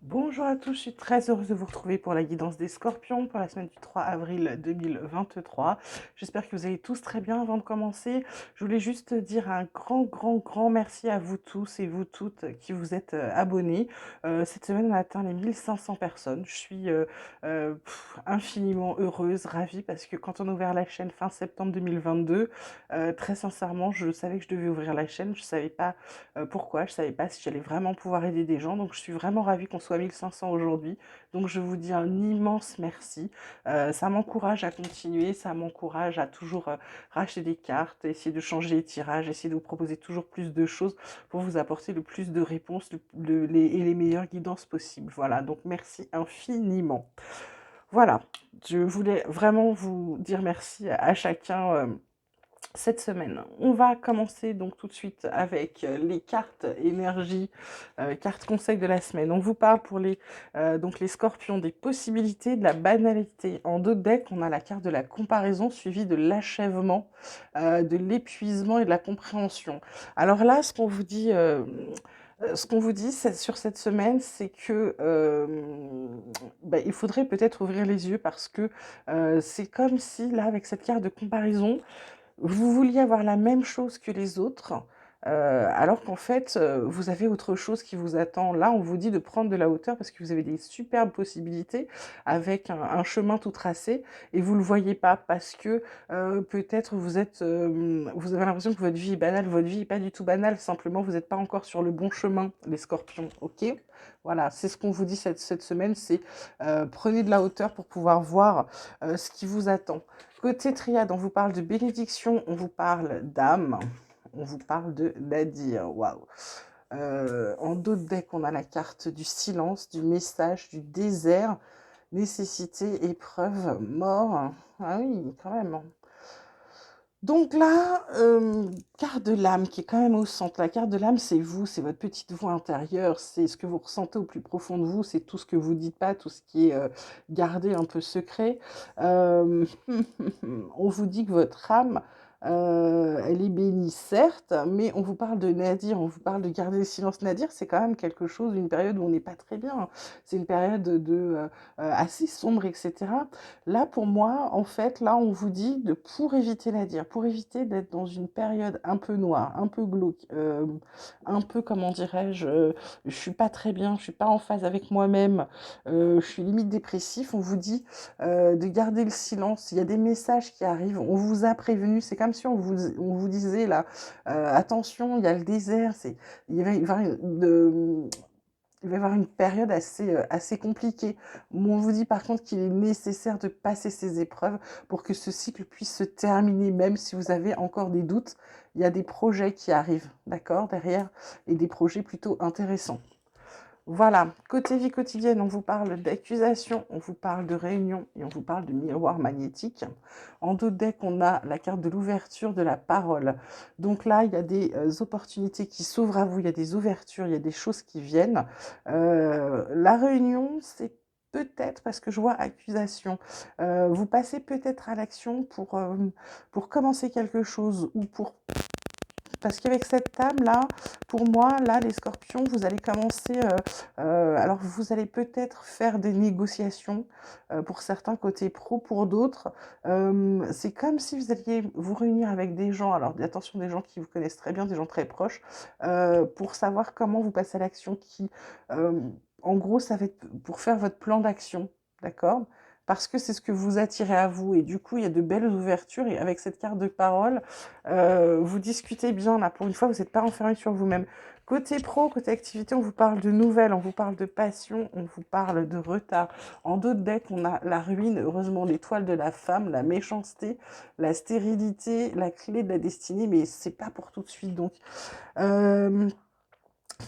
Bonjour à tous, je suis très heureuse de vous retrouver pour la guidance des scorpions pour la semaine du 3 avril 2023. J'espère que vous allez tous très bien. Avant de commencer, je voulais juste dire un grand merci à vous tous et vous toutes qui vous êtes abonnés. Cette semaine, on a atteint les 1500 personnes. Je suis infiniment heureuse, ravie, parce que quand on a ouvert la chaîne fin septembre 2022, très sincèrement, je savais que je devais ouvrir la chaîne. Je savais pas pourquoi, je savais pas si j'allais vraiment pouvoir aider des gens. Donc je suis vraiment ravie qu'on soit 1500 aujourd'hui. Donc je vous dis un immense merci. Ça m'encourage à continuer, ça m'encourage à toujours racheter des cartes, essayer de changer les tirages, essayer de vous proposer toujours plus de choses pour vous apporter le plus de réponses et les meilleures guidances possibles. Voilà, donc merci infiniment. Voilà, je voulais vraiment vous dire merci à chacun cette semaine. On va commencer donc tout de suite avec les cartes énergie, cartes conseils de la semaine. On vous parle pour donc les scorpions des possibilités, de la banalité. En dos de deck, on a la carte de la comparaison suivie de l'achèvement, de l'épuisement et de la compréhension. Alors là, ce qu'on vous dit sur cette semaine, c'est que il faudrait peut-être ouvrir les yeux parce que c'est comme si, là, avec cette carte de comparaison, vous vouliez avoir la même chose que les autres, alors qu'en fait, vous avez autre chose qui vous attend. Là, on vous dit de prendre de la hauteur parce que vous avez des superbes possibilités avec un chemin tout tracé et vous le voyez pas parce que, peut-être vous avez l'impression que votre vie est banale. Votre vie est pas du tout banale, simplement vous êtes pas encore sur le bon chemin, les scorpions, OK? Voilà, c'est ce qu'on vous dit cette semaine, c'est, prenez de la hauteur pour pouvoir voir, ce qui vous attend. Côté triade, on vous parle de bénédiction, on vous parle d'âme, on vous parle de nadir. Waouh! En dos de deck, on a la carte du silence, du message, du désert, nécessité, épreuve, mort. Ah oui, quand même. Donc là, carte de l'âme qui est quand même au centre. La carte de l'âme, c'est vous, c'est votre petite voix intérieure, c'est ce que vous ressentez au plus profond de vous, c'est tout ce que vous dites pas, tout ce qui est gardé un peu secret. Euh, on vous dit que votre âme, elle est bénie, certes, mais on vous parle de nadir, on vous parle de garder le silence. Nadir, c'est quand même quelque chose, une période où on n'est pas très bien. C'est une période assez sombre, etc. Là, pour moi, en fait, là, on vous dit pour éviter la dire, pour éviter d'être dans une période un peu noire, un peu glauque, un peu, comment dirais-je, je suis pas très bien, je suis pas en phase avec moi-même, je suis limite dépressif, on vous dit de garder le silence. Il y a des messages qui arrivent, on vous a prévenu, c'est comme si on vous disait là, attention, il y a le désert, il va y avoir il va y avoir une période assez compliquée. On vous dit par contre qu'il est nécessaire de passer ces épreuves pour que ce cycle puisse se terminer, même si vous avez encore des doutes. Il y a des projets qui arrivent, d'accord, derrière, et des projets plutôt intéressants. Voilà, côté vie quotidienne, on vous parle d'accusation, on vous parle de réunion et on vous parle de miroir magnétique. En dos de deck, on a la carte de l'ouverture de la parole. Donc là, il y a des opportunités qui s'ouvrent à vous, il y a des ouvertures, il y a des choses qui viennent. La réunion, c'est peut-être, parce que je vois accusation, vous passez peut-être à l'action pour commencer quelque chose ou pour parce qu'avec cette table-là, pour moi, là, les scorpions, vous allez commencer, alors vous allez peut-être faire des négociations, pour certains côté pro, pour d'autres, c'est comme si vous alliez vous réunir avec des gens, alors attention, des gens qui vous connaissent très bien, des gens très proches, pour savoir comment vous passez à l'action en gros, ça va être pour faire votre plan d'action, d'accord? Parce que c'est ce que vous attirez à vous et du coup, il y a de belles ouvertures et avec cette carte de parole, vous discutez bien, là, pour une fois, vous n'êtes pas enfermé sur vous-même. Côté pro, côté activité, on vous parle de nouvelles, on vous parle de passion, on vous parle de retard. En dos de deck, on a la ruine, heureusement, l'étoile de la femme, la méchanceté, la stérilité, la clé de la destinée, mais c'est pas pour tout de suite. Donc, euh,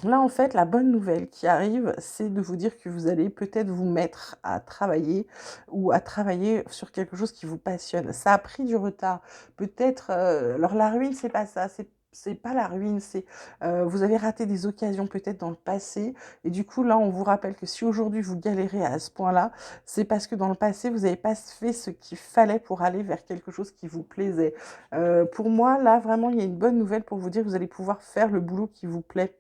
là, en fait, la bonne nouvelle qui arrive, c'est de vous dire que vous allez peut-être vous mettre à travailler ou à travailler sur quelque chose qui vous passionne. Ça a pris du retard. Peut-être, alors la ruine, c'est pas ça. C'est pas la ruine, c'est vous avez raté des occasions peut-être dans le passé et du coup là on vous rappelle que si aujourd'hui vous galérez à ce point-là, c'est parce que dans le passé vous n'avez pas fait ce qu'il fallait pour aller vers quelque chose qui vous plaisait. Pour moi là vraiment il y a une bonne nouvelle pour vous dire que vous allez pouvoir faire le boulot qui vous plaît.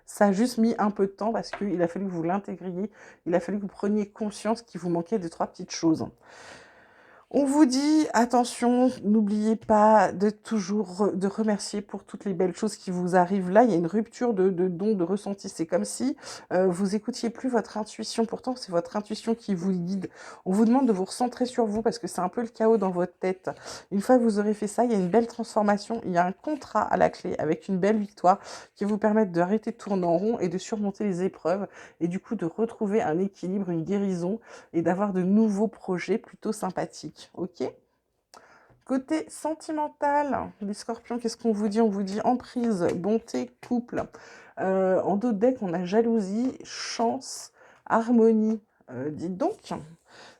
Ça a juste mis un peu de temps parce qu'il a fallu que vous l'intégriez, il a fallu que vous preniez conscience qu'il vous manquait 2-3 petites choses. On vous dit attention, n'oubliez pas de toujours de remercier pour toutes les belles choses qui vous arrivent. Là, il y a une rupture de don, de ressenti. C'est comme si vous écoutiez plus votre intuition. Pourtant, c'est votre intuition qui vous guide. On vous demande de vous recentrer sur vous parce que c'est un peu le chaos dans votre tête. Une fois que vous aurez fait ça, il y a une belle transformation. Il y a un contrat à la clé avec une belle victoire qui vous permettre d'arrêter de tourner en rond et de surmonter les épreuves et du coup de retrouver un équilibre, une guérison et d'avoir de nouveaux projets plutôt sympathiques. Ok? Côté sentimental, les scorpions, qu'est-ce qu'on vous dit? On vous dit emprise, bonté, couple. En dos de deck, on a jalousie, chance, harmonie. Dites donc.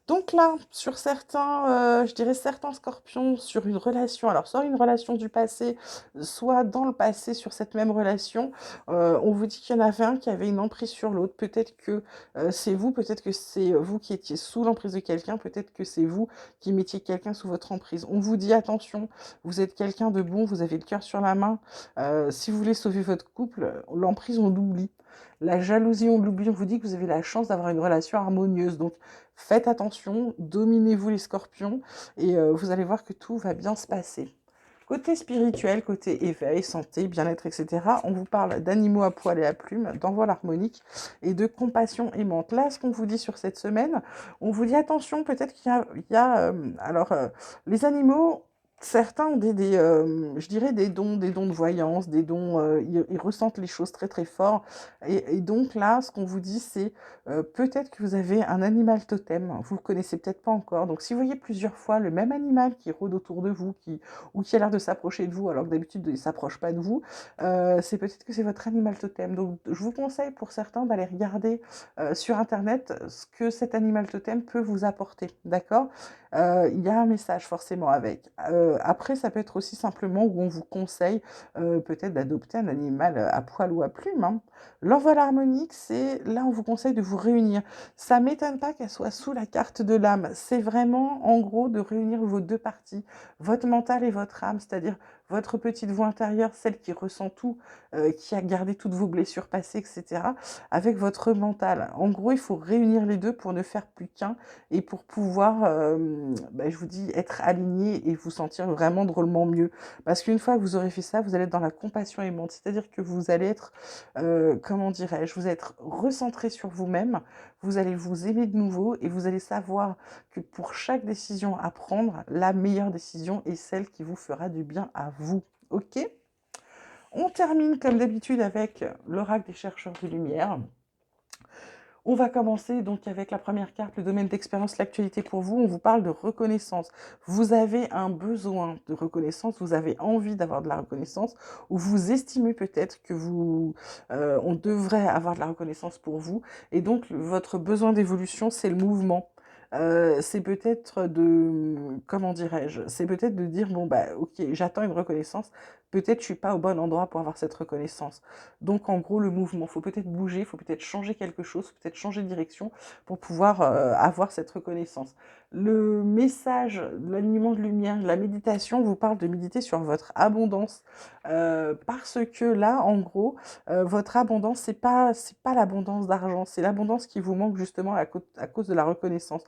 Donc là, sur certains, je dirais certains scorpions, sur une relation, alors soit une relation du passé, soit dans le passé sur cette même relation, on vous dit qu'il y en avait un qui avait une emprise sur l'autre. Peut-être que c'est vous, peut-être que c'est vous qui étiez sous l'emprise de quelqu'un, peut-être que c'est vous qui mettiez quelqu'un sous votre emprise. On vous dit attention, vous êtes quelqu'un de bon, vous avez le cœur sur la main. Si vous voulez sauver votre couple, l'emprise, on l'oublie. La jalousie, on l'oublie, on vous dit que vous avez la chance d'avoir une relation harmonieuse. Donc, faites attention, dominez-vous les scorpions et vous allez voir que tout va bien se passer. Côté spirituel, côté éveil, santé, bien-être, etc., on vous parle d'animaux à poil et à plumes, d'envol harmonique et de compassion aimante. Là, ce qu'on vous dit sur cette semaine, on vous dit attention, peut-être qu'il y a les animaux. Certains ont je dirais des dons de voyance, des dons, ils ressentent les choses très très fort. Et donc là, ce qu'on vous dit, c'est peut-être que vous avez un animal totem, vous ne le connaissez peut-être pas encore. Donc si vous voyez plusieurs fois le même animal qui rôde autour de vous, ou qui a l'air de s'approcher de vous, alors que d'habitude il ne s'approche pas de vous, c'est peut-être que c'est votre animal totem. Donc je vous conseille pour certains d'aller regarder sur Internet ce que cet animal totem peut vous apporter, d'accord? Il y a un message forcément avec. Après, ça peut être aussi simplement où on vous conseille peut-être d'adopter un animal à poil ou à plume, hein. L'envol harmonique, c'est là on vous conseille de vous réunir. Ça m'étonne pas qu'elle soit sous la carte de l'âme. C'est vraiment en gros de réunir vos deux parties, votre mental et votre âme, c'est-à-dire votre petite voix intérieure, celle qui ressent tout, qui a gardé toutes vos blessures passées, etc., avec votre mental. En gros, il faut réunir les deux pour ne faire plus qu'un et pour pouvoir, je vous dis, être aligné et vous sentir vraiment drôlement mieux. Parce qu'une fois que vous aurez fait ça, vous allez être dans la compassion aimante, c'est-à-dire que vous allez être, comment dirais-je, vous êtes recentré sur vous-même, vous allez vous aimer de nouveau et vous allez savoir que pour chaque décision à prendre, la meilleure décision est celle qui vous fera du bien à vous. Ok? On termine comme d'habitude avec l'oracle des chercheurs de lumière. On va commencer donc avec la première carte, le domaine d'expérience, l'actualité pour vous. On vous parle de reconnaissance. Vous avez un besoin de reconnaissance, vous avez envie d'avoir de la reconnaissance, ou vous estimez peut-être que on devrait avoir de la reconnaissance pour vous. Et donc, votre besoin d'évolution, c'est le mouvement. C'est peut-être comment dirais-je, c'est peut-être de dire, bon, bah, ok, j'attends une reconnaissance, peut-être je suis pas au bon endroit pour avoir cette reconnaissance. Donc, en gros, le mouvement, il faut peut-être bouger, il faut peut-être changer quelque chose, peut-être changer de direction pour pouvoir avoir cette reconnaissance. Le message de l'alignement de lumière, de la méditation, vous parle de méditer sur votre abondance, parce que là, en gros, votre abondance, c'est pas l'abondance d'argent, c'est l'abondance qui vous manque justement à cause de la reconnaissance.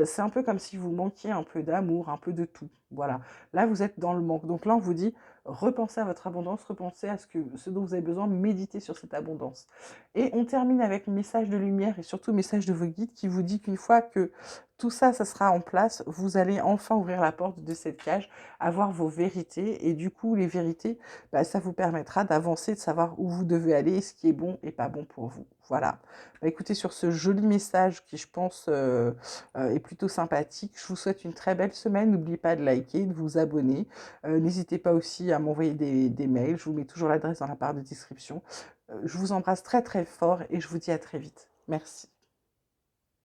C'est un peu comme si vous manquiez un peu d'amour, un peu de tout. Voilà. Là, vous êtes dans le manque. Donc là, on vous dit, repensez à votre abondance, repensez à ce dont vous avez besoin, méditez sur cette abondance. Et on termine avec le message de lumière et surtout le message de vos guides qui vous dit qu'une fois que tout ça, ça sera en place, vous allez enfin ouvrir la porte de cette cage, avoir vos vérités. Et du coup, les vérités, bah, ça vous permettra d'avancer, de savoir où vous devez aller et ce qui est bon et pas bon pour vous. Voilà. Bah, écoutez, sur ce joli message qui, je pense, est plutôt sympathique, je vous souhaite une très belle semaine. N'oubliez pas de liker, de vous abonner. N'hésitez pas aussi à m'envoyer des mails. Je vous mets toujours l'adresse dans la barre de description. Je vous embrasse très très fort et je vous dis à très vite. Merci.